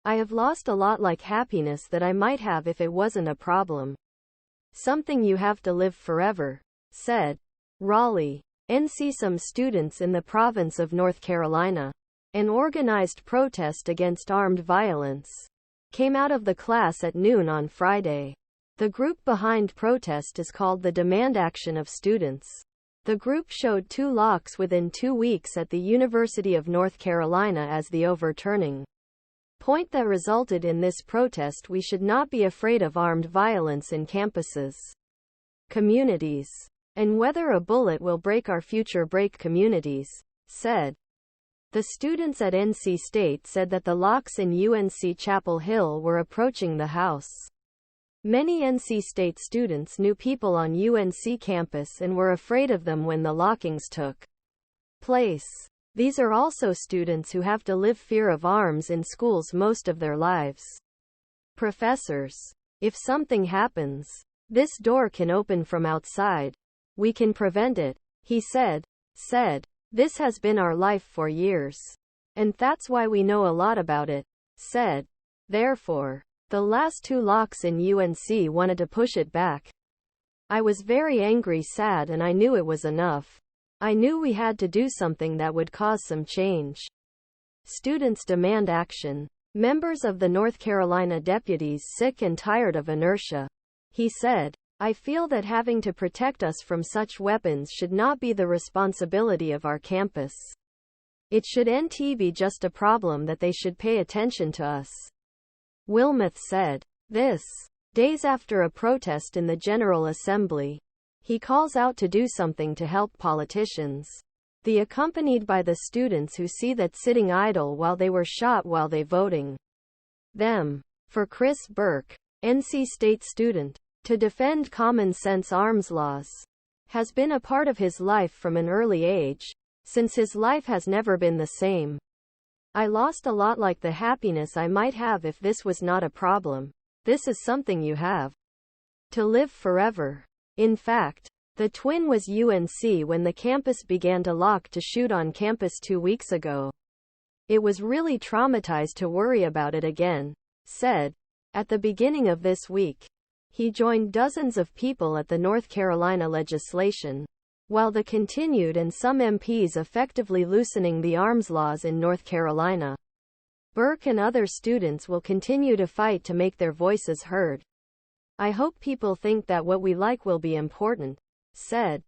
I have lost a lot like happiness that I might have if it wasn't a problem. Something you have to live forever, said. Raleigh, NC. Some students in the province of North Carolina, an organized protest against armed violence, came out of the class at noon on Friday. The group behind protest is called the Demand Action of Students. The group showed 2 locks within 2 weeks at the University of North Carolina as the overturning point that resulted in this protest. We should not be afraid of armed violence in campuses, communities, and whether a bullet will break our future, break communities, said. The students at NC State said that the locks in UNC Chapel Hill were approaching the house. Many NC State students knew people on UNC campus and were afraid of them when the lockings took place. These are also students who have to live fear of arms in schools most of their lives. Professors, if something happens, this door can open from outside. We can prevent it, he said. This has been our life for years. And that's why we know a lot about it, said. Therefore, the last 2 locks in UNC wanted to push it back. I was very angry, sad, and I knew it was enough. I knew we had to do something that would cause some change. Students demand action. Members of the North Carolina deputies sick and tired of inertia, he said. I feel that having to protect us from such weapons should not be the responsibility of our campus. It should be just a problem that they should pay attention to us. Wilmoth said. This, days after a protest in the General Assembly. He calls out to do something to help politicians. The accompanied by the students who see that sitting idle while they were shot while they voting them. For Criss Berke, NC State student, to defend common sense arms laws has been a part of his life from an early age, since his life has never been the same. I lost a lot like the happiness I might have if this was not a problem. This is something you have to live forever. In fact, the twin was UNC when the campus began to lock to shoot on campus 2 weeks ago. It was really traumatized to worry about it again, said. At the beginning of this week, he joined dozens of people at the North Carolina legislation, while the continued and some MPs effectively loosening the arms laws in North Carolina. Berke and other students will continue to fight to make their voices heard. I hope people think that what we like will be important, said.